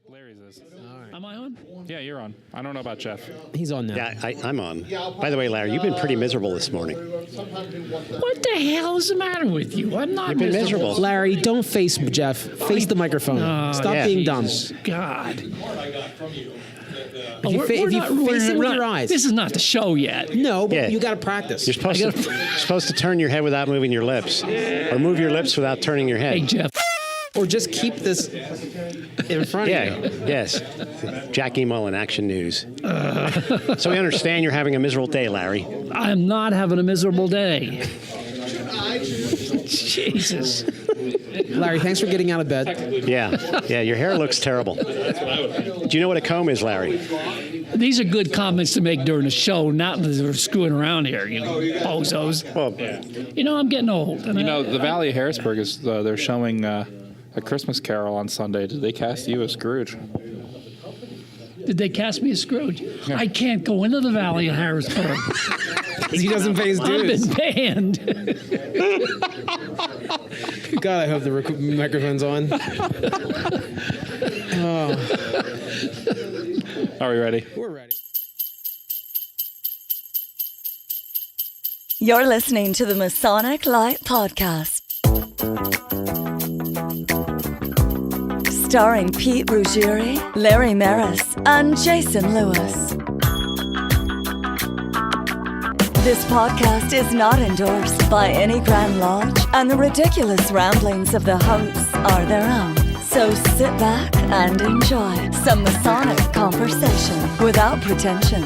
Larry's is. All right. Am I on? Yeah, you're on. I don't know about Jeff. He's on now. Yeah, I'm on. By the way, Larry, you've been pretty miserable this morning. What the hell is the matter with you? I'm not You've been miserable. Larry, don't face Jeff. Face the microphone. Stop being dumb. God. If you face it with your eyes. This is not the show yet. No, but Yeah. you got to practice. You're supposed to turn your head without moving your lips, or move your lips without turning your head. Hey, Jeff. Or just keep this in front of you. Yes. Jackie Mullen, Action News. So we understand you're having a miserable day, Larry. I'm not having a miserable day. Jesus. Larry, thanks for getting out of bed. Yeah, your hair looks terrible. Do you know what a comb is, Larry? These are good comments to make during the show, not that they're screwing around here, you know, bozos. Well, You know, I'm getting old. And You know, the Valley of Harrisburg is they're showing A Christmas Carol on Sunday. Did they cast you as Scrooge? Did they cast me as Scrooge? Yeah. I can't go into the Valley of Harrisburg. He doesn't pay his I've dues. been banned. God, I hope the microphone's on. Are we ready? We're ready. You're listening to the Masonic Lite Podcast. Starring Pete Ruggieri, Larry Maris, and Jason Lewis. This podcast is not endorsed by any Grand Lodge, and the ridiculous ramblings of the hosts are their own. So sit back and enjoy some Masonic conversation without pretension.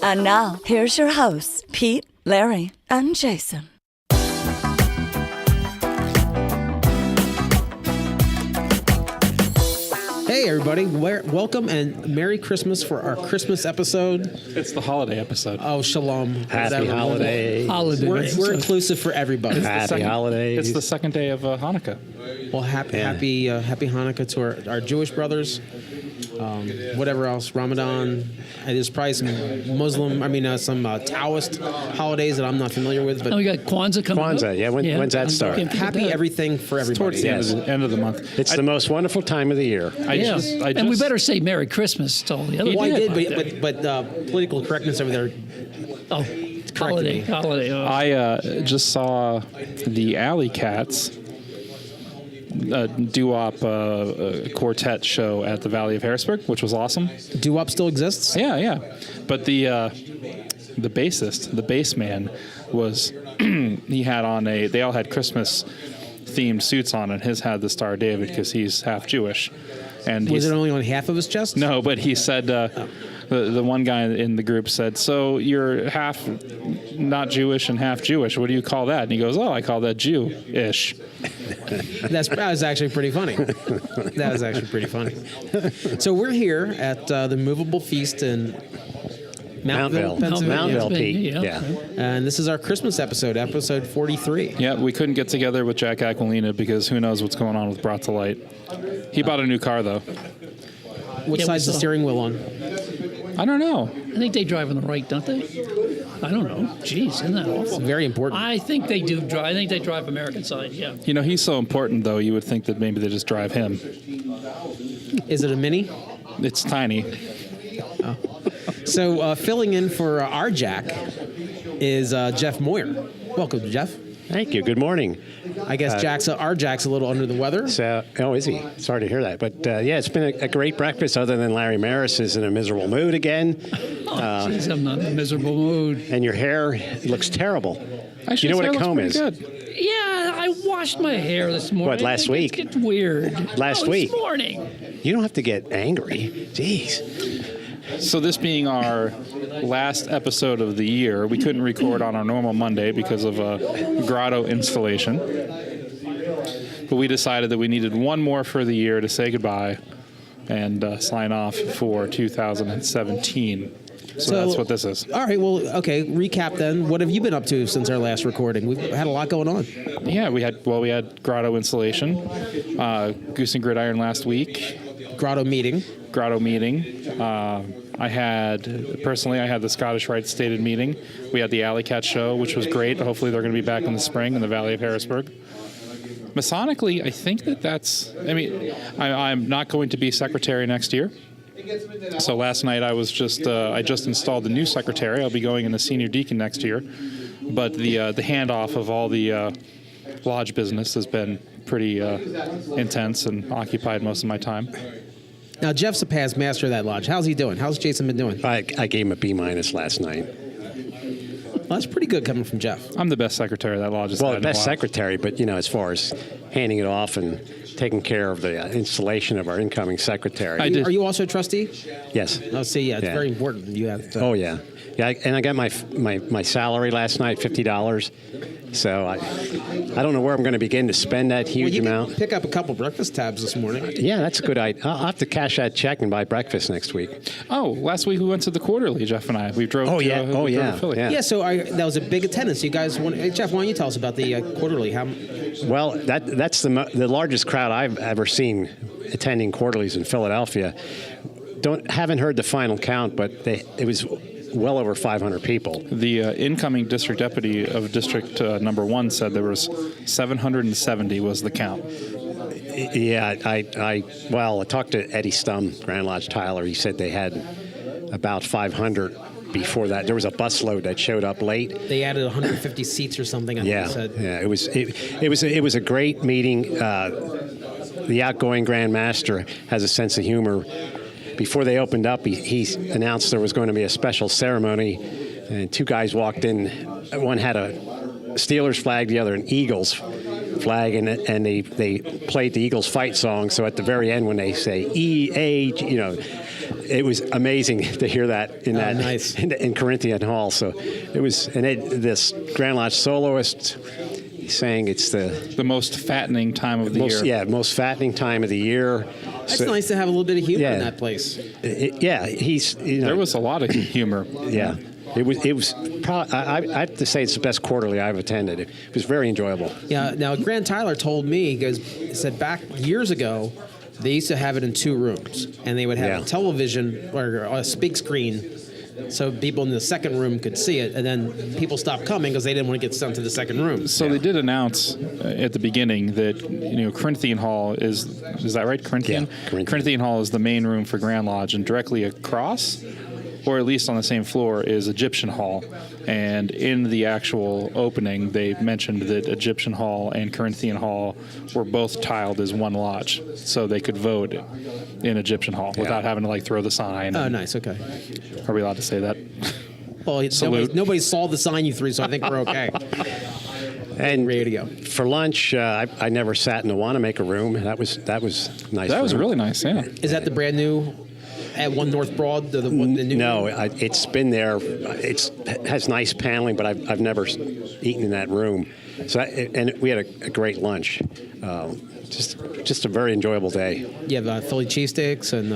And now, here's your hosts, Pete, Larry, and Jason. Hey, everybody. Welcome and Merry Christmas for our Christmas episode. It's the holiday episode. Oh, shalom. happy holidays. We're inclusive for everybody. Happy holidays. It's the second day of Hanukkah. Well, happy Hanukkah to our Jewish brothers. Whatever else, Ramadan. There's probably some some Taoist holidays that I'm not familiar with. But Oh, we got Kwanzaa coming up. Kwanzaa, yeah. When's that start? happy everything for everybody. Towards the end of the month. It's the most wonderful time of the year. And we better say Merry Christmas to all the other Well, I people. did, but political correctness over there. Oh, holiday. Oh. I just saw the Alley Cats doo-wop quartet show at the Valley of Harrisburg, which was awesome. Doo-wop still exists? Yeah. But the bassist, the bass man, was he had on they all had Christmas themed suits on, and his had the Star of David because he's half Jewish. And Was it only on half of his chest? No, but he said the one guy in the group said, "So you're half not Jewish and half Jewish. What do you call that?" And he goes, "Oh, I call that Jew-ish." That was actually pretty funny. So we're here at the Moveable Feast in Mountville, Pennsylvania. Mountville PA. Yeah. And this is our Christmas episode 43. Yeah, we couldn't get together with Jack Aquilina because who knows what's going on with Brought to Light. He bought a new car, though. What side's the steering wheel on? I don't know. I think they drive on the right, don't they? I don't know. Jeez, isn't that awful? Very important. I think they do drive. I think they drive American side, yeah. You know, he's so important, though, you would think that maybe they just drive him. Is it a Mini? It's tiny. So filling in for our Jack is Jeff Moyer. Welcome, Jeff. Thank you. Good morning. I guess our Jack's a little under the weather. So, is he? Sorry to hear that. But it's been a great breakfast. Other than Larry Maris is in a miserable mood again. Jeez, I'm not in a miserable mood. And your hair looks terrible. Actually, You know what a his hair comb looks is? pretty good. Yeah, I washed my hair this morning. What, last week? It's weird. Last No, week? This morning. You don't have to get angry. Jeez. So this being our last episode of the year, we couldn't record on our normal Monday because of a grotto installation. But we decided that we needed one more for the year to say goodbye and sign off for 2017. So that's what this is. All right. Well, okay. Recap then. What have you been up to since our last recording? We've had a lot going on. Yeah, we had grotto installation, Goose and Gridiron last week. Grotto meeting. I had the Scottish Rite Stated meeting. We had the Alley Cat show, which was great. Hopefully they're going to be back in the spring in the Valley of Harrisburg. Masonically, I think that's. I mean, I'm not going to be secretary next year. So last night I was I just installed the new secretary. I'll be going in the senior deacon next year. But the handoff of all the lodge business has been pretty intense and occupied most of my time. Now, Jeff's a past master of that lodge. How's he doing? How's Jason been doing? I gave him a B- last night. Well, that's pretty good coming from Jeff. I'm the best secretary of that lodge. Well, the best secretary, but, as far as handing it off and taking care of the installation of our incoming secretary. I did. Are you also a trustee? Yes. Oh, see, it's very important. You have to. Oh, yeah. Yeah, and I got my salary last night, $50. So I don't know where I'm going to begin to spend that huge amount. Pick up a couple breakfast tabs this morning. Yeah, that's a good idea. I'll have to cash that check and buy breakfast next week. Oh, last week we went to the Quarterly, Jeff and I. We drove. Oh, yeah. To Philly. Yeah, so that was a big attendance. You guys, Jeff, why don't you tell us about the Quarterly? Well, that's the largest crowd I've ever seen attending Quarterlies in Philadelphia. Haven't heard the final count, but it was well over 500 people. The incoming district deputy of District Number 1 said there was 770 was the count. Yeah, I talked to Eddie Stum, Grand Lodge Tyler. He said they had about 500 before that. There was a busload that showed up late. They added 150 seats or something. It was a great meeting. The outgoing Grand Master has a sense of humor. Before they opened up, he announced there was going to be a special ceremony, and two guys walked in. One had a Steelers flag, the other an Eagles flag, and they played the Eagles fight song. So at the very end, when they say EA, it was amazing to hear that in Corinthian Hall. So it was, and this Grand Lodge soloist saying it's the most fattening time of the year. Yeah, most fattening time of the year. It's nice to have a little bit of humor in that place. There was a lot of humor. Yeah. It was probably, I have to say it's the best Quarterly I've attended. It was very enjoyable. Yeah. Now, Grant Tyler told me, he said back years ago, they used to have it in 2 rooms, and they would have a television or a big screen, so people in the second room could see it, and then people stopped coming because they didn't want to get sent to the second room. So they did announce at the beginning that Corinthian Hall is that right? Corinthian? Yeah, Corinthian Hall is the main room for Grand Lodge, and directly across, or at least on the same floor, is Egyptian Hall. And in the actual opening, they mentioned that Egyptian Hall and Corinthian Hall were both tiled as one lodge, so they could vote in Egyptian Hall without having to throw the sign. Oh, nice. Okay. Are we allowed to say that? Well, nobody saw the sign you threw, so I think we're okay. And ready to go. For lunch, I never sat in the Wanamaker room. That was nice. That was really nice. Yeah. Is that the brand new at 1 North Broad? The new no, it's been there. It has nice paneling, but I've never eaten in that room. So and we had a great lunch. Just a very enjoyable day. You have Philly cheesesteaks and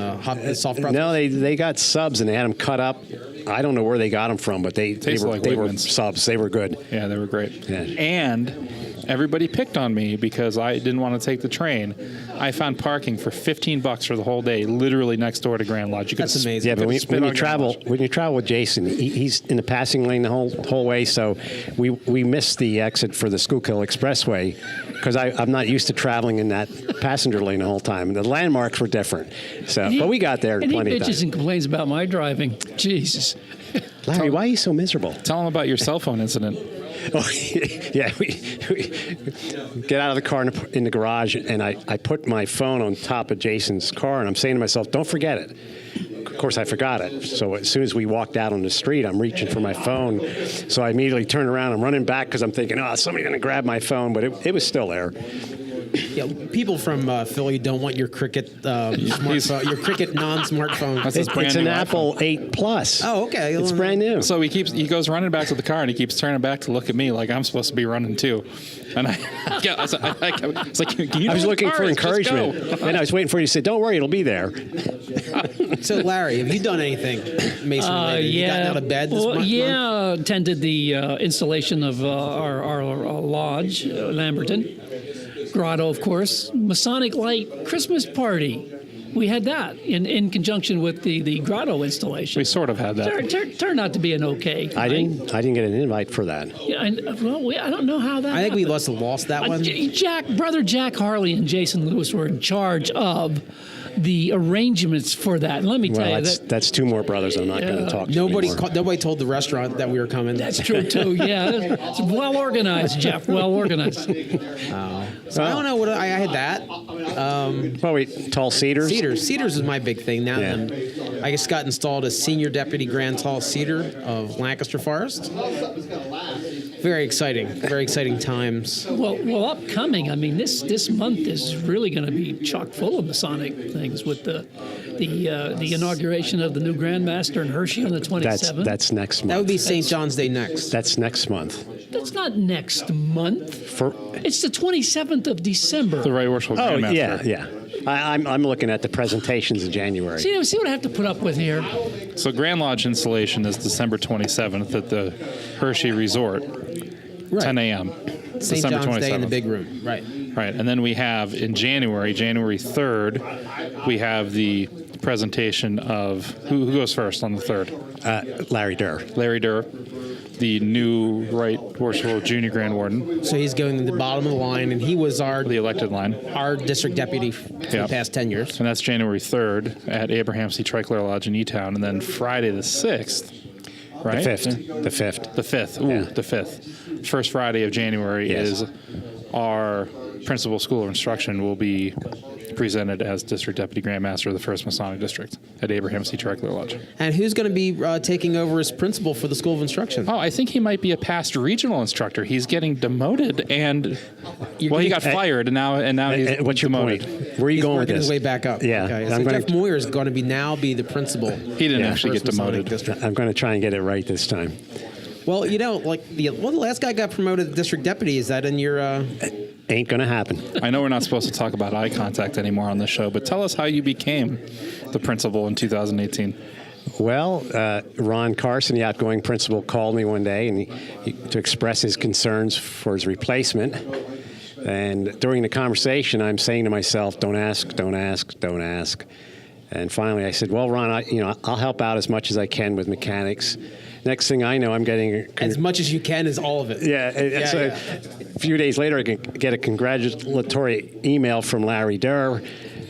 soft pretzels? No, they got subs and they had them cut up. I don't know where they got them from, but they were subs. They were good. Yeah, they were great. Yeah. And everybody picked on me because I didn't want to take the train. I found parking for $15 for the whole day, literally next door to Grand Lodge. That's amazing. Yeah, but when you travel with Jason, he's in the passing lane the whole way. So we missed the exit for the Schuylkill Expressway because I'm not used to traveling in that passenger lane the whole time. And the landmarks were different. So, but we got there in plenty of time. And he bitches and complains about my driving. Jesus. Larry, why are you so miserable? Tell him about your cell phone incident. Oh, yeah, we get out of the car in the garage, and I put my phone on top of Jason's car, and I'm saying to myself, don't forget it. Of course, I forgot it. So as soon as we walked out on the street, I'm reaching for my phone. So I immediately turn around. I'm running back because I'm thinking, somebody's going to grab my phone, but it was still there. Yeah, people from Philly don't want your Cricket smartphone, your Cricket non-smartphone. It's an Apple 8 Plus. Oh, okay. It's brand new. So he goes running back to the car and he keeps turning back to look at me like I'm supposed to be running too. And I was like, I was looking for encouragement, and I was waiting for you to say, "Don't worry, it'll be there." So, Larry, have you done anything Mason-related? Have you gotten out of bed this month? Yeah, attended the installation of our lodge, Lamberton. Grotto, of course. Masonic Lite Christmas party. We had that in conjunction with the grotto installation. We sort of had that. Turned out to be an okay. I didn't get an invite for that. Yeah, I don't know how that. I think we happened. lost that one. Brother Jack Harley and Jason Lewis were in charge of the arrangements for that. And let me tell you that's two more brothers I'm not going to talk to Nobody anymore. told the restaurant that we were coming. That's true too. Yeah, it's well organized, Jeff. Well organized. So I don't know what I had that. Tall cedars. Cedars is my big thing now. Yeah. I just got installed as Senior Deputy Grand Tall Cedar of Lancaster Forest. Very exciting times. Well, upcoming. I mean, this month is really going to be chock full of Masonic things with the inauguration of the new Grand Master in Hershey on the 27th. That's next month. That would be St. John's Day next. That's next month. That's not next month. It's the 27th of December. The Right Worshipful Grand Master. yeah. I'm looking at the presentations in January. See what I have to put up with here. So Grand Lodge installation is December 27th at the Hershey Resort, 10 a.m. St. December John's 27th. Day in the big room. Right. Right, and then we have in January 3rd, we have the presentation of who goes first on the 3rd? Larry Durr. Larry Durr, the new Right Worshipful Junior Grand Warden, So he's going to the bottom of the line, and he was the elected line. our district deputy for the past 10 years. And that's January 3rd at Abraham C. Tricolour Lodge in E-Town. And then Friday the 6th, right? The 5th. The 5th. The 5th. Ooh, Yeah. the 5th. First Friday of January Yes. is our principal school of instruction will be presented as District Deputy Grand Master of the 1st Masonic District at Abraham C. Tricolour Lodge. And who's going to be taking over as principal for the School of Instruction? Oh, I think he might be a past regional instructor. He's getting demoted, and he got fired, and now he's What's your demoted. point? Where are you He's going with working this? his way back up. Yeah, Okay. I'm So gonna- Jeff Moyer is going to be the principal. He didn't actually get First Masonic demoted. District. I'm going to try and get it right this time. Well, the last guy got promoted to district deputy. Is that in your? Ain't going to happen. I know we're not supposed to talk about eye contact anymore on this show, but tell us how you became the principal in 2018. Well, Ron Carson, the outgoing principal, called me one day and to express his concerns for his replacement. And during the conversation, I'm saying to myself, "Don't ask, don't ask, don't ask." And finally, I said, "Well, Ron, I'll help out as much as I can with mechanics." Next thing I know, I'm getting As much as you can is all of it. A few days later, I can get a congratulatory email from Larry Durr,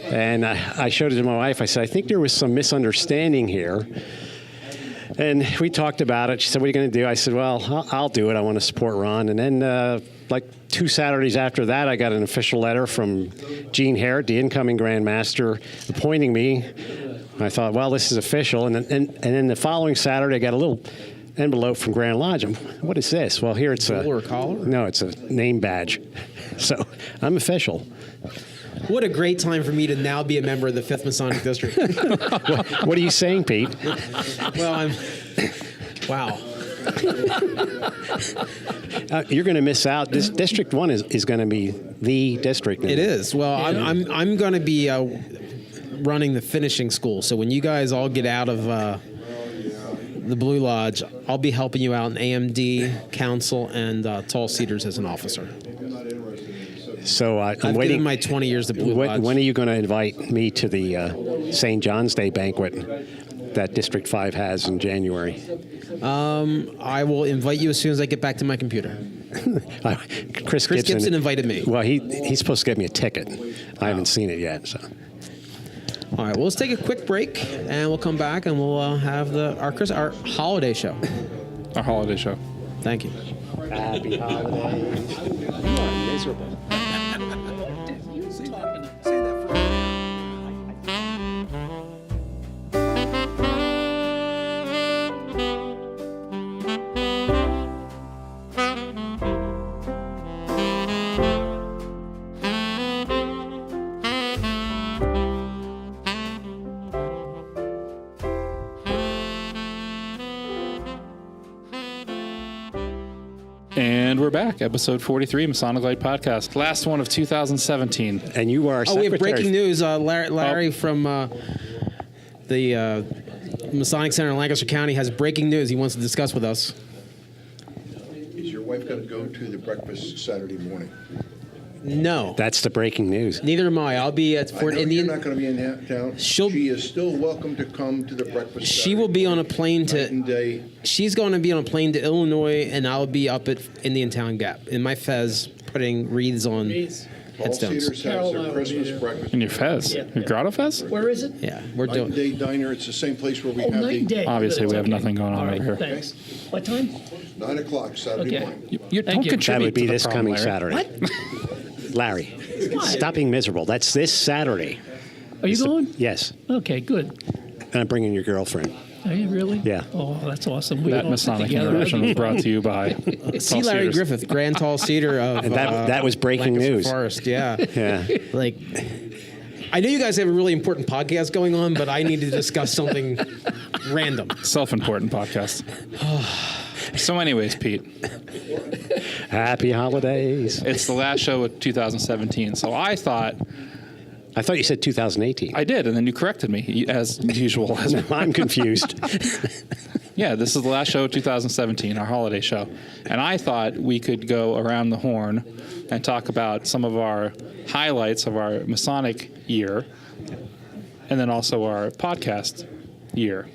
and I showed it to my wife. I said, "I think there was some misunderstanding here." And we talked about it. She said, "What are you going to do?" I said, "Well, I'll do it. I want to support Ron." And then, like 2 Saturdays after that, I got an official letter from Gene Harrod, the incoming Grand Master, appointing me. I thought, well, this is official. And then the following Saturday, I got a little envelope from Grand Lodge. What is this? Well, here it's Or a collar? No, it's a name badge. So I'm official. What a great time for me to now be a member of the 5th Masonic District. What are you saying, Pete? Well, wow. You're going to miss out. This District 1 is going to be the district. It is. Well, I'm going to be running the finishing school. So when you guys all get out of the Blue Lodge, I'll be helping you out in AMD, Council, and Tall Cedars as an officer. So I'm I've waiting. given my 20 years to Blue Lodge. When are you going to invite me to the St. John's Day banquet that District 5 has in January? I will invite you as soon as I get back to my computer. Chris Gibson invited me. Well, he's supposed to get me a ticket. I haven't seen it yet. So. All right, well, let's take a quick break, and we'll come back, and we'll have our holiday show. Our holiday show. Thank you. Happy holidays. You are miserable. And we're back, episode 43, Masonic Lite Podcast. Last one of 2017. And you are our secretary. We have breaking news. Larry from the Masonic Center in Lancaster County has breaking news he wants to discuss with us. Is your wife going to go to the breakfast Saturday morning? No. That's the breaking news. Neither am I. I'll be at Fort I know Indian. You're not going to be in town. She is still welcome to come to the breakfast. She will be on a plane night and day. She's going to be on a plane to Illinois, and I'll be up at Indiantown Gap in my fez, putting wreaths on All headstones. Cedars has their Christmas breakfast. In your fez? Yeah. Your grotto fez? Where is it? Yeah, we're Night doing. and day diner. It's the same place where we Oh, have night and the day. Obviously, we have Okay. nothing going on All right, over here. Thanks. What time? 9 o'clock Saturday Okay. morning. You Thank don't you. contribute That would to be the this problem, coming Larry. Saturday. Larry, What? stop being miserable. That's this Saturday. Are you going? Yes. Okay, good. And I'm bringing your girlfriend. Are you really? Yeah. Oh, that's awesome. We That all Masonic together. Intermission was brought to you by See Tall Larry Cedars. Griffith, Grand Tall Cedar of And that was breaking Lancaster news. Forest. Yeah. Yeah. Like, I know you guys have a really important podcast going on, but I need to discuss something random. Self-important podcast. So anyways, Pete, Happy holidays. it's the last show of 2017. So I thought I thought you said 2018. I did, and then you corrected me, as usual. I'm confused. Yeah, this is the last show of 2017, our holiday show. And I thought we could go around the horn and talk about some of our highlights of our Masonic year, and then also our podcast year.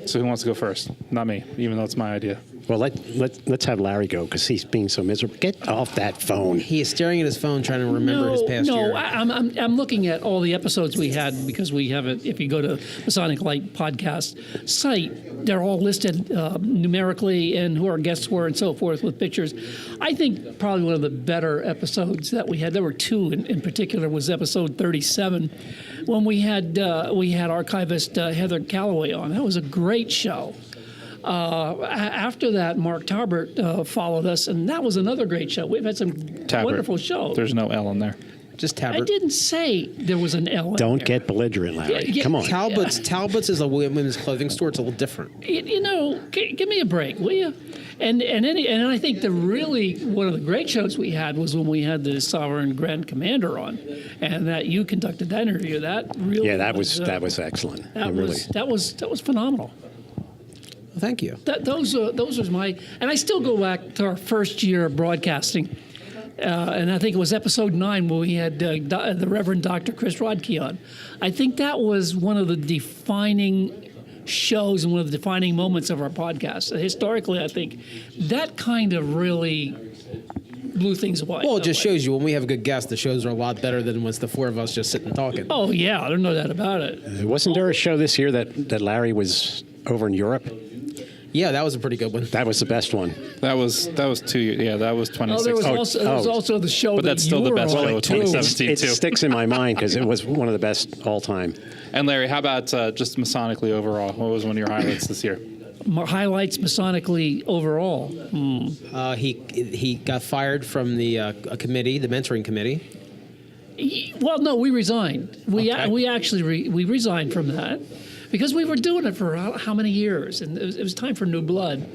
So who wants to go first? Not me, even though it's my idea. Well, let's have Larry go because he's being so miserable. Get off that phone. He is staring at his phone, trying to remember his past year. I'm looking at all the episodes we had because we have it. If you go to Masonic Lite Podcast site, they're all listed numerically and who our guests were and so forth with pictures. I think probably one of the better episodes that we had. There were two in particular. Was episode 37 when we had archivist Heather Calloway on. That was a great show. After that, Mark Tarbert followed us, and that was another great show. We've had some wonderful shows. There's no L in there. Just I Talbot. didn't say there was an L in Don't there. get belligerent, Larry. Yeah, Come on. Talbot's is a women's clothing store. It's a little different. You know, give me a break, will you? And I think one of the great shows we had was when we had the Sovereign Grand Commander on, and that you conducted that interview. That really Yeah, that was excellent. that was phenomenal. Thank you. Those was my, and I still go back to our first year of broadcasting, and I think it was episode 9 where we had the Reverend Dr. Chris Rodkey on. I think that was one of the defining shows and one of the defining moments of our podcast. Historically, I think that kind of really blew things away. Well, it just shows you when we have a good guest, the shows are a lot better than when it's the four of us just sitting talking. Oh yeah, I don't know that about it. Wasn't there a show this year that Larry was over in Europe? Yeah, that was a pretty good one. That was the best one. That was 2 years. Yeah, that was 2016. Oh, there was also the show But that that's still you the were best on, show of too. 2017 It too. sticks in my mind because it was one of the best all time. And Larry, how about just Masonically overall? What was one of your highlights this year? Highlights Masonically overall. He got fired from the committee, the mentoring committee. Well, no, we resigned. We Okay. actually we resigned from that because we were doing it for how many years, and it was time for new blood.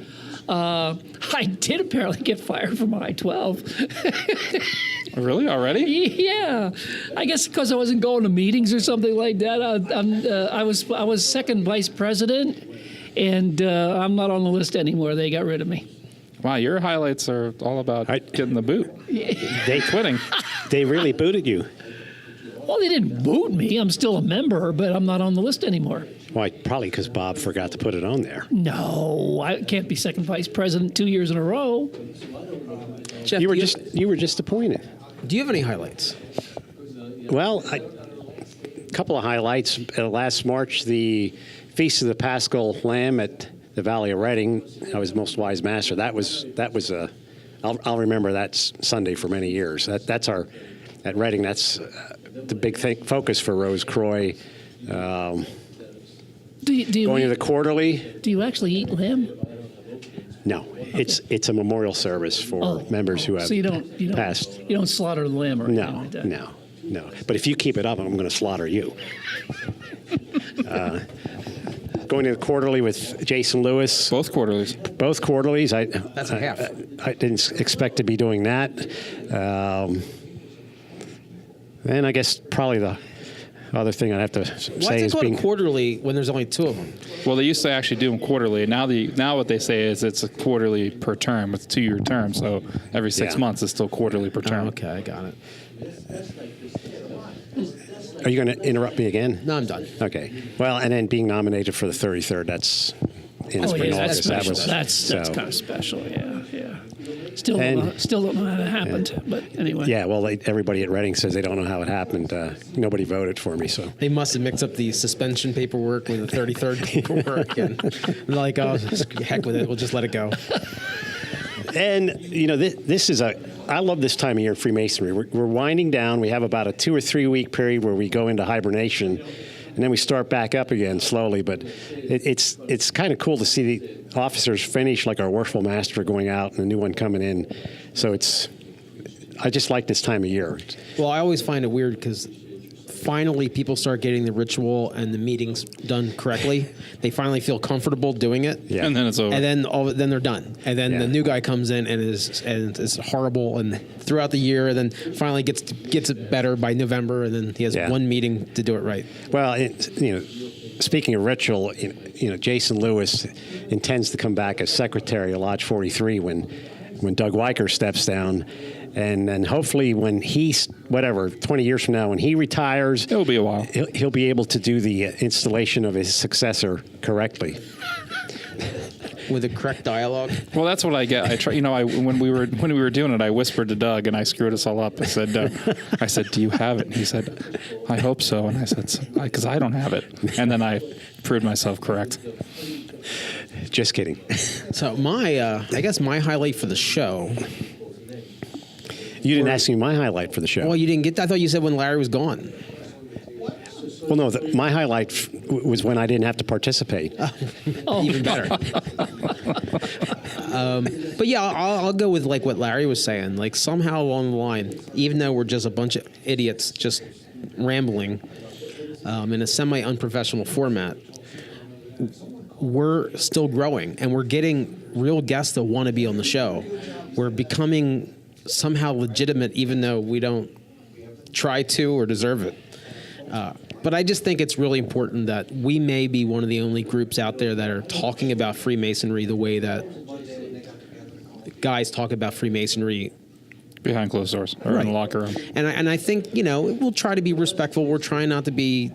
I did apparently get fired from I-12. Really? Already? Yeah, I guess because I wasn't going to meetings or something like that. I was second vice president, and I'm not on the list anymore. They got rid of me. Wow, your highlights are all about getting the boot. They Quitting. They really booted you. Well, they didn't boot me. I'm still a member, but I'm not on the list anymore. Why? Probably because Bob forgot to put it on there. No, I can't be second vice president 2 years in a row. Jeff, You were just appointed. do you have any highlights? Well, a couple of highlights. Last March, the Feast of the Paschal Lamb at the Valley of Reading. I was Most Wise Master. That was a. I'll remember that Sunday for many years. That's our at Reading. That's the big focus for Rose Croy. Do you Going to eat- the quarterly. Do you actually eat lamb? No, it's a memorial service for members who have so you don't passed. You don't slaughter the lamb or anything No, like that. no. But if you keep it up, I'm going to slaughter you. Going to the quarterly with Jason Lewis. Both quarterlies. Both quarterlies. That's a half. I didn't expect to be doing that. And I guess probably other thing I'd have to Why say is is it called being a quarterly when there's only 2 of them? Well, they used to actually do them quarterly. Now what they say is it's a quarterly per term. It's a 2-year term, so every 6 Yeah. months is still quarterly per term. Oh, okay, I got it. Are you going to interrupt me again? No, I'm done. Okay. Well, and then being nominated for the 33rd, that's in Oh, spring yeah, that's August. special. That's so- kind of special. Yeah. Still And- don't know how that happened, but anyway. Yeah, well, everybody at Reading says they don't know how it happened. Nobody voted for me, so. They must have mixed up the suspension paperwork with the 33rd paperwork. And they're like, oh, heck with it. We'll just let it go. And, this is I love this time of year in Freemasonry. We're winding down. We have about a 2 or 3 week period where we go into hibernation, and then we start back up again slowly. But it's kind of cool to see the officers finish, like our Worshipful Master going out and a new one coming in. So I just like this time of year. Well, I always find it weird because finally people start getting the ritual and the meetings done correctly. They finally feel comfortable doing it. Yeah. And then it's over. And then they're done. And then the new guy comes in and is horrible and throughout the year, and then finally gets it better by November, and then he has one meeting to do it right. Well, speaking of ritual, Jason Lewis intends to come back as secretary of Lodge 43 when Doug Weicker steps down. And then hopefully when 20 years from now, when he retires, It'll be a while. He'll be able to do the installation of his successor correctly. With the correct dialogue. Well, that's what I get. I try. When we were doing it, I whispered to Doug, and I screwed us all up. I said, "Do you have it?" And he said, "I hope so." And I said, "Because I don't have it." And then I proved myself correct. Just kidding. So I guess my highlight for the show. You didn't ask me my highlight for the show. Well, you didn't get that. I thought you said when Larry was gone. Well, no, my highlight was when I didn't have to participate. Even better. But yeah, I'll go with like what Larry was saying. Like somehow along the line, even though we're just a bunch of idiots just rambling in a semi-unprofessional format, we're still growing and we're getting real guests that want to be on the show. We're becoming somehow legitimate, even though we don't try to or deserve it. But I just think it's really important that we may be one of the only groups out there that are talking about Freemasonry the way that guys talk about Freemasonry Behind closed doors or in the locker room. And I think, we'll try to be respectful. We're trying not to be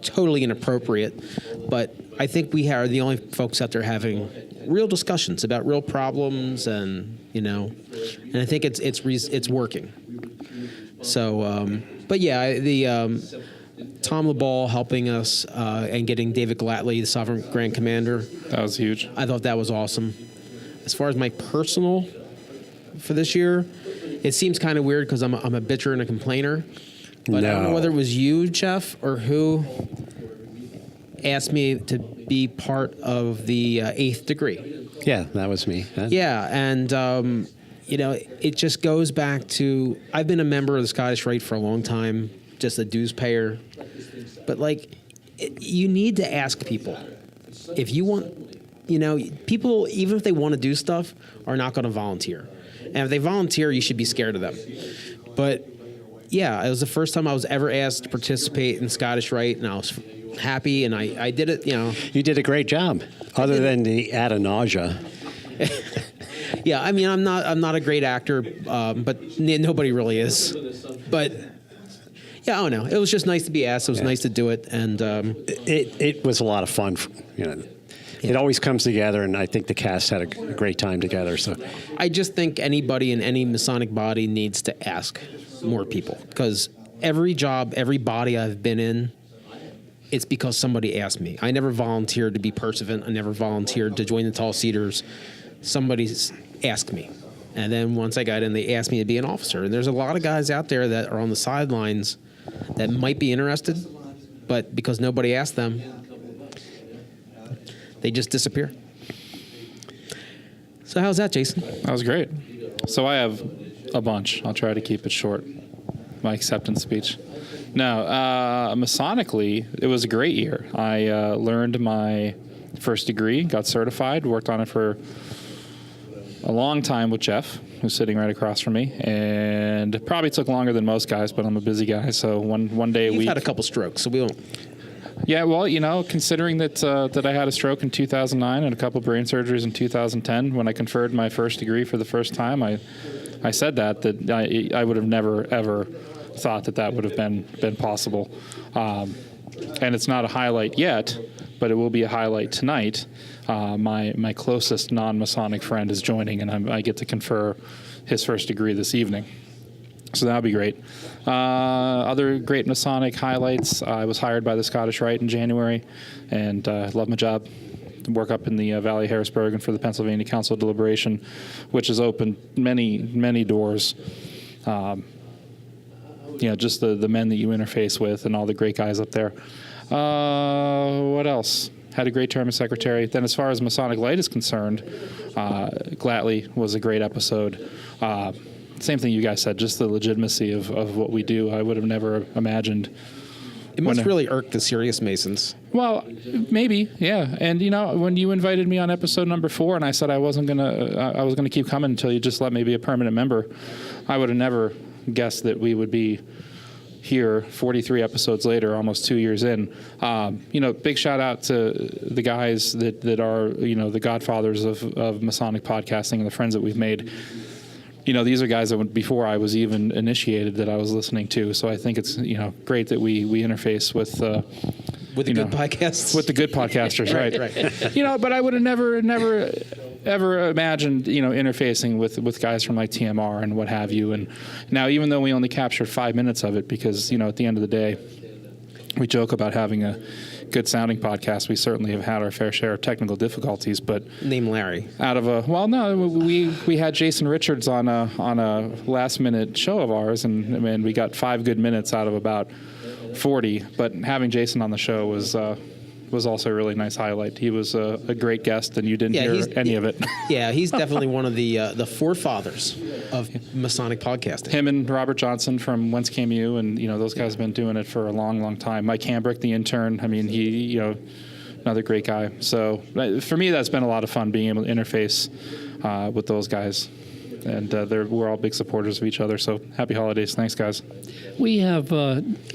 totally inappropriate. But I think we are the only folks out there having real discussions about real problems and I think it's working. So, but yeah, the Tom LeBall helping us and getting David Glatley, the Sovereign Grand Commander. That was huge. I thought that was awesome. As far as my personal for this year, it seems kind of weird because I'm a bitcher and a complainer. But I don't know whether it was you, Jeff, or who asked me to be part of the 8th degree. Yeah, that was me. Yeah, and it just goes back to I've been a member of the Scottish Rite for a long time, just a dues payer. But you need to ask people if you want. People, even if they want to do stuff, are not going to volunteer. And if they volunteer, you should be scared of them. But yeah, it was the first time I was ever asked to participate in Scottish Rite, and I was happy, and I did it. You did a great job, other than the ad nausea. Yeah, I mean, I'm not a great actor, but nobody really is. But yeah, I don't know. It was just nice to be asked. It was nice to do it, and it was a lot of fun. It always comes together, and I think the cast had a great time together. So I just think anybody in any Masonic body needs to ask more people, because every job, every body I've been in, it's because somebody asked me. I never volunteered to be pursuivant. I never volunteered to join the Tall Cedars. Somebody's asked me. And then once I got in, they asked me to be an officer. And there's a lot of guys out there that are on the sidelines that might be interested, but because nobody asked them, they just disappear. So how's that, Jason? That was great. So I have a bunch. I'll try to keep it short. My acceptance speech. No, Masonically, it was a great year. I learned my first degree, got certified, worked on it for a long time with Jeff. who's sitting right across from me, and it probably took longer than most guys, but I'm a busy guy, so one day a week. You've had a couple strokes, so we won't. Yeah, well, considering that I had a stroke in 2009 and a couple brain surgeries in 2010, when I conferred my first degree for the first time, I said that I would have never ever thought that would have been possible, and it's not a highlight yet, but it will be a highlight tonight. My closest non-Masonic friend is joining, and I get to confer his first degree this evening. So that'll be great. Other great Masonic highlights. I was hired by the Scottish Rite in January, and love my job. Work up in the Valley of Harrisburg and for the Pennsylvania Council of Deliberation, which has opened many, many doors. Just the men that you interface with and all the great guys up there. What else? Had a great term as secretary. Then as far as Masonic Lite is concerned, Glatley was a great episode. Same thing you guys said, just the legitimacy of what we do. I would have never imagined. It must really irk the serious Masons. Well, maybe, yeah. And when you invited me on episode number 4, and I said I was gonna keep coming until you just let me be a permanent member, I would have never guessed that we would be here 43 episodes later, almost 2 years in. Big shout out to the guys that are the godfathers of Masonic podcasting and the friends that we've made. These are guys that before I was even initiated that I was listening to. So I think it's great that we interface with the good podcasts. With the good podcasters, right? Right. But I would have never ever imagined interfacing with guys from like TMR and what have you. And now, even though we only captured 5 minutes of it, because at the end of the day, we joke about having a good sounding podcast. We certainly have had our fair share of technical difficulties, but name Larry. We had Jason Richards on a last minute show of ours, and we got 5 good minutes out of about 40. But having Jason on the show was also a really nice highlight. He was a great guest, and you didn't hear any of it. Yeah, he's definitely one of the forefathers of Masonic podcasting. Him and Robert Johnson from Whence Came You, and those guys have been doing it for a long, long time. Mike Hambrick, the intern. I mean, he another great guy. So for me, that's been a lot of fun being able to interface with those guys, and we're all big supporters of each other. So happy holidays! Thanks, guys. We have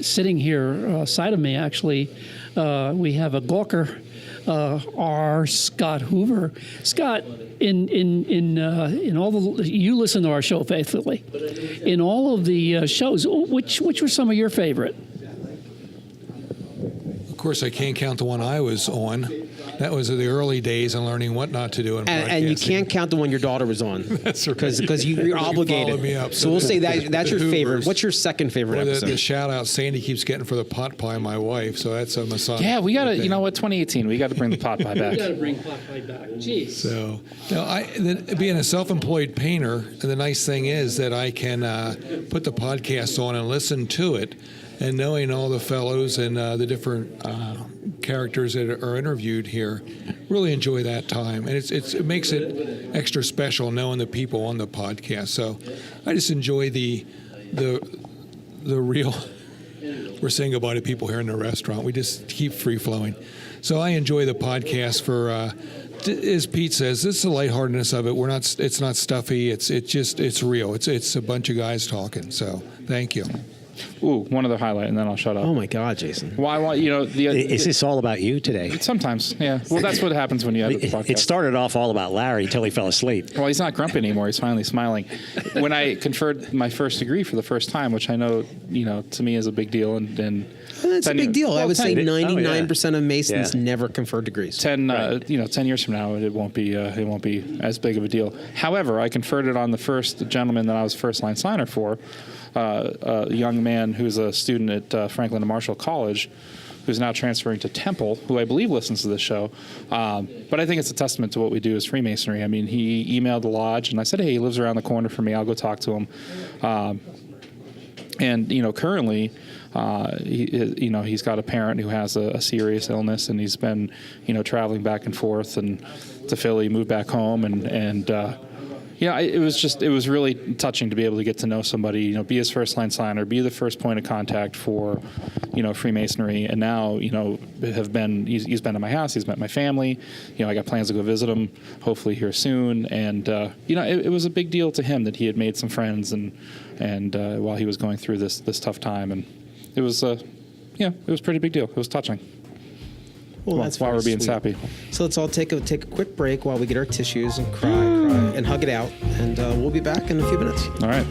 sitting here side of me, actually, we have a Gawker, R. Scott Hoover. Scott, in all the, you listen to our show faithfully. In all of the shows, which were some of your favorite? Of course, I can't count the one I was on. That was the early days and learning what not to do in podcasting. And you can't count the one your daughter was on. That's right. Because you're obligated. Followed me up. So we'll say that's your favorite. Hoovers. What's your second favorite episode? The shout out Sandy keeps getting for the pot pie, my wife. So that's a Masonic. Yeah, we got to, 2018, we got to bring the pot pie back. We got to bring pot pie back. Jeez. So, being a self-employed painter, the nice thing is that I can put the podcast on and listen to it. And knowing all the fellows and the different characters that are interviewed here, really enjoy that time. And it makes it extra special knowing the people on the podcast. So I just enjoy the real, we're saying goodbye to people here in the restaurant. We just keep free-flowing. So I enjoy the podcast for, as Pete says, this is the lightheartedness of it. It's not stuffy. It's real. It's a bunch of guys talking. So thank you. Ooh, one other highlight, and then I'll shut up. Oh my God, Jason! Why? Is this all about you today? Sometimes, yeah. Well, that's what happens when you edit the podcast. It started off all about Larry until he fell asleep. Well, he's not grumpy anymore. He's finally smiling. When I conferred my first degree for the first time, which I know, to me is a big deal, and that's a big deal. I would say 99% of Masons Yeah. never conferred degrees. 10 years from now, it won't be as big of a deal. However, I conferred it on the first gentleman that I was first line signer for, a young man who's a student at Franklin and Marshall College, who's now transferring to Temple, who I believe listens to this show. But I think it's a testament to what we do as Freemasonry. I mean, he emailed the lodge, and I said, hey, he lives around the corner from me. I'll go talk to him. And currently, he's got a parent who has a serious illness, and he's been, traveling back and forth and to Philly, moved back home, and Yeah, it was really touching to be able to get to know somebody, you know, be his first line signer, be the first point of contact for, you know, Freemasonry. And now, you know, he's been to my house, he's met my family. You know, I got plans to go visit him hopefully here soon. And, you know, it was a big deal to him that he had made some friends and while he was going through this tough time. And it was, it was a pretty big deal. It was touching. Well, that's while very we're being sweet. sappy. So let's all take a quick break while we get our tissues and cry and hug it out. And we'll be back in a few minutes. All right.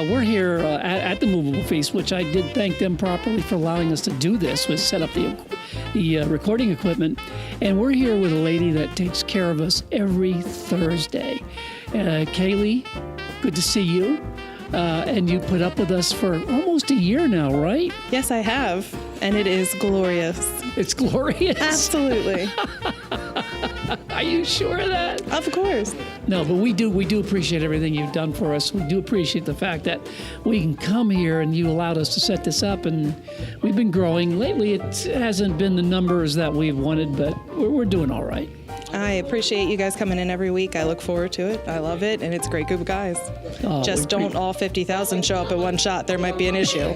We're here at the Moveable Feast, which I did thank them properly for allowing us to do this, was set up the recording equipment. And we're here with a lady that takes care of us every Thursday. Kaylee, good to see you. And you put up with us for almost a year now, right? Yes, I have. And it is glorious. It's glorious. Absolutely. Are you sure of that? Of course. No, but we do appreciate everything you've done for us. We do appreciate the fact that we can come here and you allowed us to set this up, and we've been growing. Lately, it hasn't been the numbers that we've wanted, but we're doing all right. I appreciate you guys coming in every week. I look forward to it. I love it, and it's a great group of guys. Just don't all 50,000 show up at one shot. There might be an issue.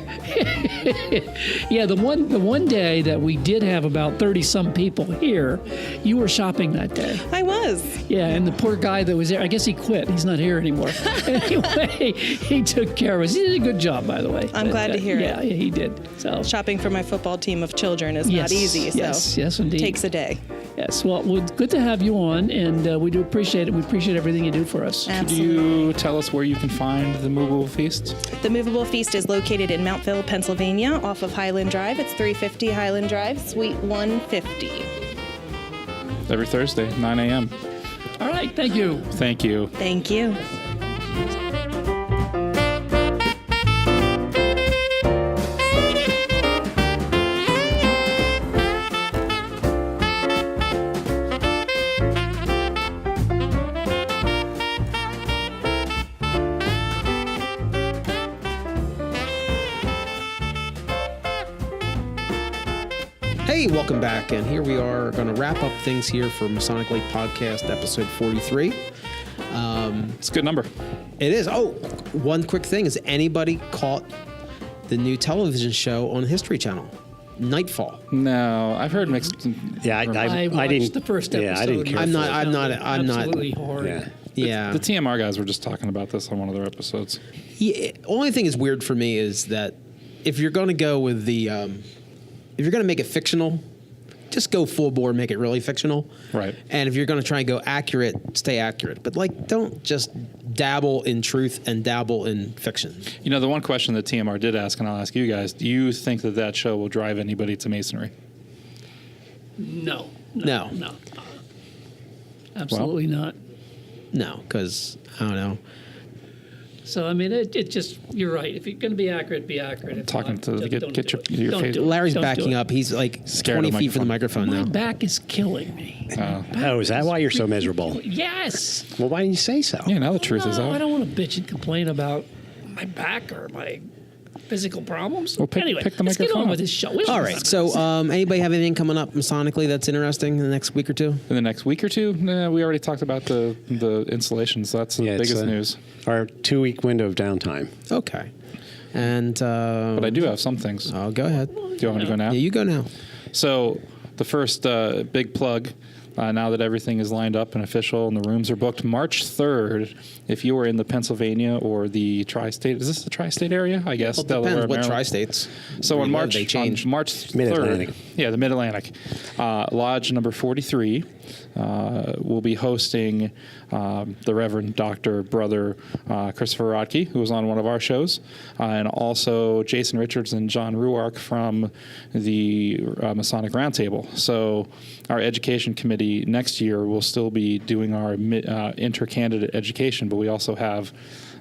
Yeah, the one day that we did have about 30-some people here, you were shopping that day. I was. Yeah, and the poor guy that was there, I guess he quit. He's not here anymore. Anyway, he took care of us. He did a good job, by the way. I'm glad to hear it. Yeah, he did. So Shopping for my football team of children is not easy. So yes, indeed. Takes a day. Yes, well, good to have you on, and we do appreciate it. We appreciate everything you do for us. Could you tell us where you can find the Moveable Feast? The Moveable Feast is located in Mountville, Pennsylvania, off of Highland Drive. It's 350 Highland Drive, Suite 150. Every Thursday, 9 a.m. All right, thank you. Thank you. Thank you. Hey, welcome back. And here we are going to wrap up things here for Masonic Lite Podcast, episode 43. It's a good number. It is. Oh, one quick thing. Has anybody caught the new television show on History Channel, Nightfall? No, I've heard mixed. Yeah, I watched didn't. the first episode. Yeah, I didn't care. I'm for not. it. I'm not. Absolutely horrid. Yeah. Yeah. The TMR guys were just talking about this on one of their episodes. Yeah, only thing is weird for me is that if you're going to go with the, if you're going to make it fictional, just go full bore, make it really fictional. Right. And if you're going to try and go accurate, stay accurate. But like, don't just dabble in truth and dabble in fiction. You know, the one question that TMR did ask, and I'll ask you guys, do you think that show will drive anybody to Masonry? No. No. Absolutely not. No, because I don't know. So, I mean, it just, you're right. If you're going to be accurate, be accurate. If Talking not, to don't get do your it. Don't face- do it. Larry's Don't do backing it. up. He's like Scared of 20 the feet from the microphone My now. back is killing me. Oh, is that why you're so miserable? Yes. Well, why didn't you say so? Yeah, now the truth is No, I out. don't want to bitch and complain about my back or my physical problems. Well, pick anyway, the let's get microphone on up. with this show. All right. So, anybody have anything coming up Masonically that's interesting in the next week or two? In the next week or two? Nah, we already talked about the installations. That's the Yeah, it's, biggest news. Our 2-week window of downtime. Okay. And But I do have some things. oh, go ahead. Do you want me to go now? Yeah, you go now. So the first big plug, now that everything is lined up and official and the rooms are booked, March 3rd, if you are in the Pennsylvania or the tri-state, is this the tri-state area? I guess. Well, it depends Delaware, what Maryland. tri-states. So where on you live, March, they change. on March 3rd, Mid-Atlantic. yeah, the Mid-Atlantic, Lodge number 43 will be hosting the Reverend Dr. Brother Christopher Rodke, who was on one of our shows, and also Jason Richards and John Ruark from the Masonic Roundtable. So our education committee next year will still be doing our inter-candidate education, but we also have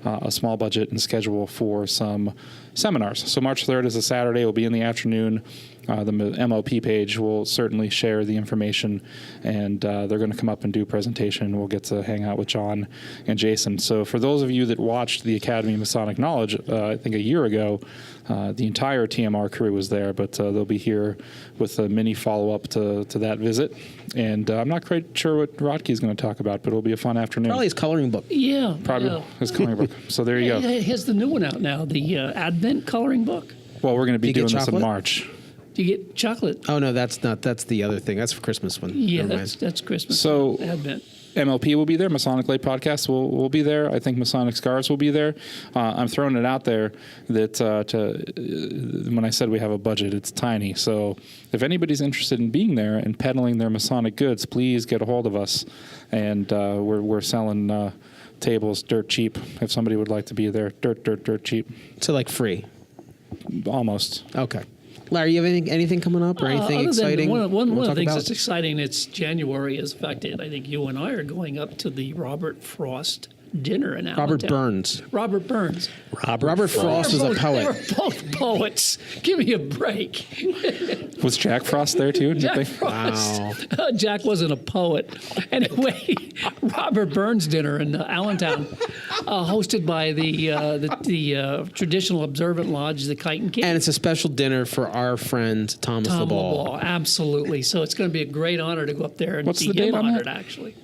a small budget and schedule for some seminars. So March 3rd is a Saturday. It will be in the afternoon. the MLP page will certainly share the information, and they're going to come up and do a presentation. We'll get to hang out with John and Jason. So for those of you that watched the Academy of Masonic Knowledge, I think a year ago, the entire TMR crew was there, but they'll be here with a mini follow-up to that visit. And I'm not quite sure what Rodkey's going to talk about, but it'll be a fun afternoon. Probably his coloring book. Yeah. Probably his coloring book. So there you go. He has the new one out now, the Advent coloring book. Well, we're going to be Do you doing get this in chocolate? March. Do you get chocolate? Oh, no, that's not. That's the other thing. That's for Christmas one. Yeah, Never mind. that's Christmas. So- Advent. MLP will be there. Masonic Lite Podcast will be there. I think Masonic Scars will be there. I'm throwing it out there that when I said we have a budget, it's tiny. So if anybody's interested in being there and peddling their Masonic goods, please get a hold of us. And we're selling tables dirt cheap. If somebody would like to be there, dirt cheap. So like free. Almost. Okay. Larry, you have anything coming up or anything Other than exciting? One of you wanna the talk things about? that's exciting, it's January is affected. I think you and I are going up to the Robert Frost dinner in Allentown. Robert Burns. Robert Burns. Robert Frost is a They poet. were both poets. Give me a break. Was Jack Frost there too? Jack Frost. Jack wasn't a poet. Anyway, Robert Burns dinner in Allentown, hosted by the Traditional Observant Lodge, the Kite and King. And it's a special dinner for our friend Thomas Tom LeBall. LeBall, absolutely. So it's going to be a great honor to go up there and What's see the date him on honored, that? actually.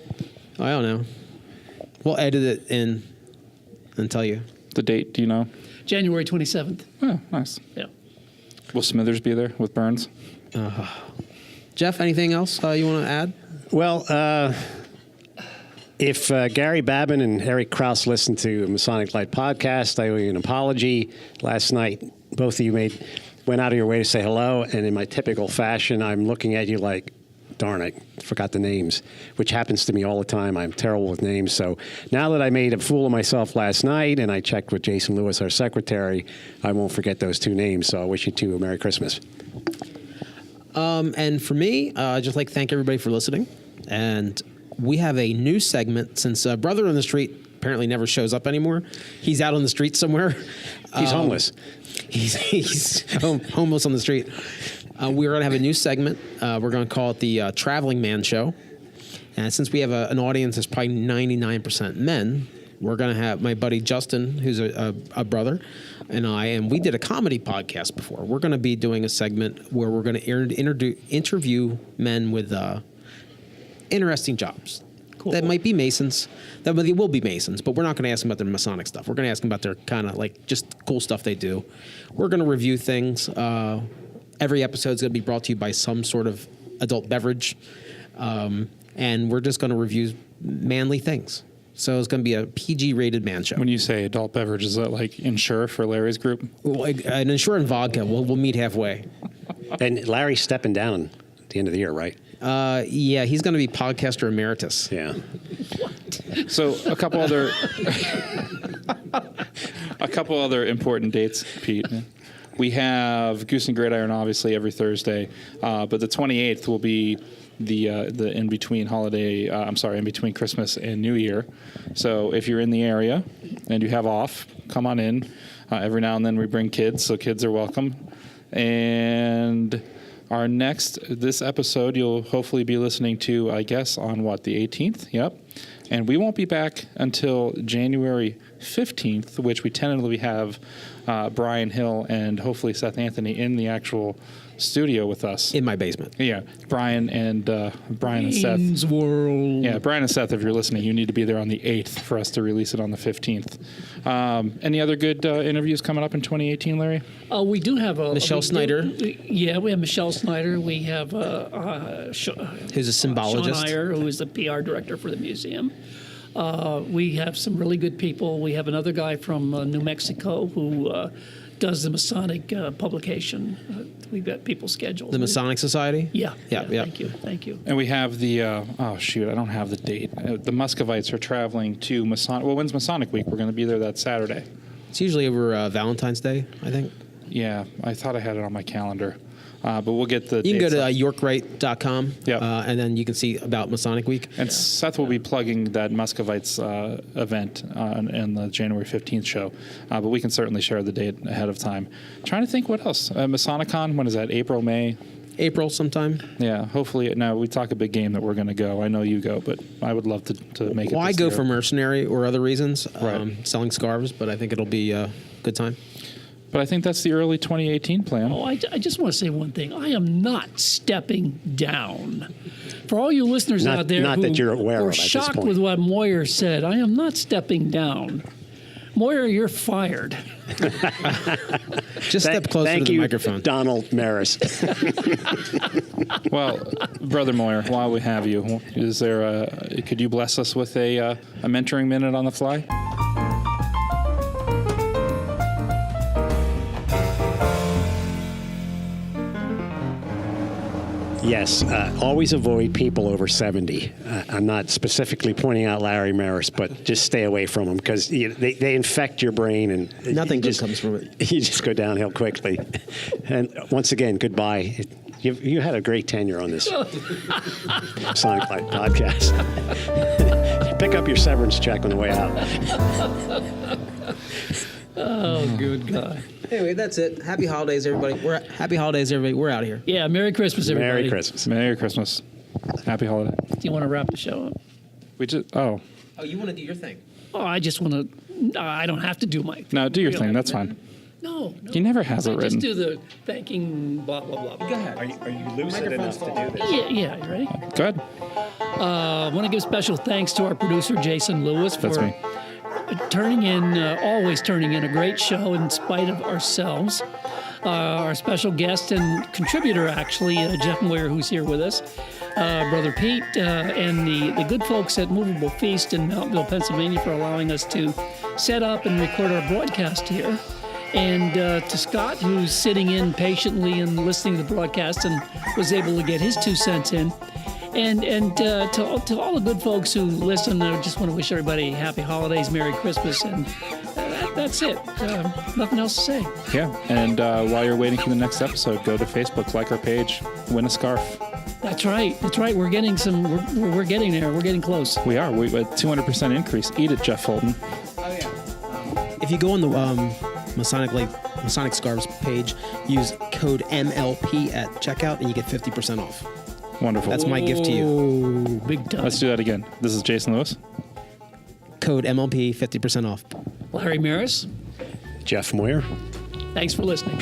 I don't know. We'll edit it in and tell you. The date, do you know? January 27th. Oh, nice. Yeah. Will Smithers be there with Burns? Jeff, anything else you want to add? Well, if Gary Babin and Eric Krause listened to Masonic Lite Podcast, I owe you an apology. Last night, both of you went out of your way to say hello, and in my typical fashion, I'm looking at you like, darn it, forgot the names, which happens to me all the time. I'm terrible with names. So now that I made a fool of myself last night and I checked with Jason Lewis, our secretary, I won't forget those two names. So I wish you two a Merry Christmas. And for me, I'd just like to thank everybody for listening. And we have a new segment since Brother on the Street apparently never shows up anymore. He's out on the street somewhere. He's homeless. He's homeless on the street. We're going to have a new segment. We're going to call it the Traveling Man Show. And since we have an audience that's probably 99% men, we're going to have my buddy Justin, who's a brother, and we did a comedy podcast before. We're going to be doing a segment where we're going to interview men with interesting jobs. Cool. That might be Masons. That they will be Masons, but we're not going to ask them about their Masonic stuff. We're going to ask them about their kind of like just cool stuff they do. We're going to review things. Every episode is going to be brought to you by some sort of adult beverage. And we're just going to review manly things. So it's going to be a PG-rated man show. When you say adult beverage, is that like Insure for Larry's group? Well, an Insure and vodka. We'll meet halfway. And Larry's stepping down at the end of the year, right? Yeah, he's going to be podcaster emeritus. Yeah. So a couple other important dates, Pete. We have Goose and Gridiron, obviously, every Thursday, but the 28th will be the in between holiday. In between Christmas and New Year. So if you're in the area and you have off, come on in. Every now and then we bring kids, so kids are welcome. And this episode you'll hopefully be listening to, I guess, on the 18th. Yep. And we won't be back until January 15th, which we tentatively have Brian Hill and hopefully Seth Anthony in the actual studio with us. In my basement. Yeah, Brian and Seth. Wayne's World. Yeah, Brian and Seth, if you're listening, you need to be there on the 8th for us to release it on the 15th. Any other good interviews coming up in 2018, Larry? We do have Michelle Snyder. Yeah, we have Michelle Snyder. We have Who's a Sean symbologist. Iyer, who is the PR director for the museum. We have some really good people. We have another guy from New Mexico who does the Masonic publication. We've got people scheduled. The Masonic Society? Yeah. Yeah. Thank you. And we have the, I don't have the date. The Muscovites are traveling to Masonic. Well, when's Masonic Week? We're going to be there that Saturday. It's usually over Valentine's Day, I think. Yeah, I thought I had it on my calendar. But we'll get the You can go dates to up. yorkwright.com, Yep. and then you can see about Masonic Week. And Seth will be plugging that Muscovites event in the January 15th show. But we can certainly share the date ahead of time. Trying to think what else. Masonicon, when is that? April, May? April sometime. Yeah, hopefully. Now, we talk a big game that we're going to go. I know you go, but I would love to make it Well, I this go year. for mercenary or other reasons, Right. selling scarves, but I think it'll be a good time. But I think that's the early 2018 plan. Oh, I just want to say one thing. I am not stepping down. For all you listeners Not- out there not who that you're aware were of at this shocked point. with what Moyer said, I am not stepping down. Moyer, you're fired. Just step closer Thank to the you, microphone. Donald Maris. Well, Brother Moyer, while we have you, is there could you bless us with a mentoring minute on the fly? Yes, always avoid people over 70. I'm not specifically pointing out Larry Maris, but just stay away from them because they infect your brain and Nothing you good just- comes from it. You just go downhill quickly. And once again, goodbye. You had a great tenure on this Masonic Lite podcast. Pick up your severance check on the way out. Oh, good God. Anyway, that's it. Happy holidays, everybody. Happy holidays, everybody. We're out of here. Yeah, Merry Christmas, everybody. Merry Christmas. Merry Christmas. Happy holiday. Do you want to wrap the show up? We just oh You want to do your thing? Oh, I just want to. I don't have to do my. no, do your real thing. That's thing. fine. No. He never has it I written. just do the thanking, blah, blah, blah. Go ahead. Are you lucid enough to do this? Yeah, you ready? Good. I want to give special thanks to our producer, Jason Lewis, That's for me. always turning in a great show in spite of ourselves. Our special guest and contributor, actually, Jeff Moyer, who's here with us, Brother Pete, and the good folks at Moveable Feast in Mountville, Pennsylvania, for allowing us to set up and record our broadcast here. And to Scott, who's sitting in patiently and listening to the broadcast and was able to get his 2 cents in. And to all the good folks who listen, I just want to wish everybody happy holidays, Merry Christmas, and that's it. Nothing else to say. Yeah. And while you're waiting for the next episode, go to Facebook, like our page, win a scarf. That's right. That's right. We're getting some. We're getting there. We're getting close. We are. We a 200% increase. Eat it, Jeff Fulton. If you go on the Masonic Scarves page, use code MLP at checkout, and you get 50% off. Wonderful. That's my gift to you. Oh, big time. Let's do that again. This is Jason Lewis. Code MLP, 50% off. Larry Maris, Jeff Moyer. thanks for listening.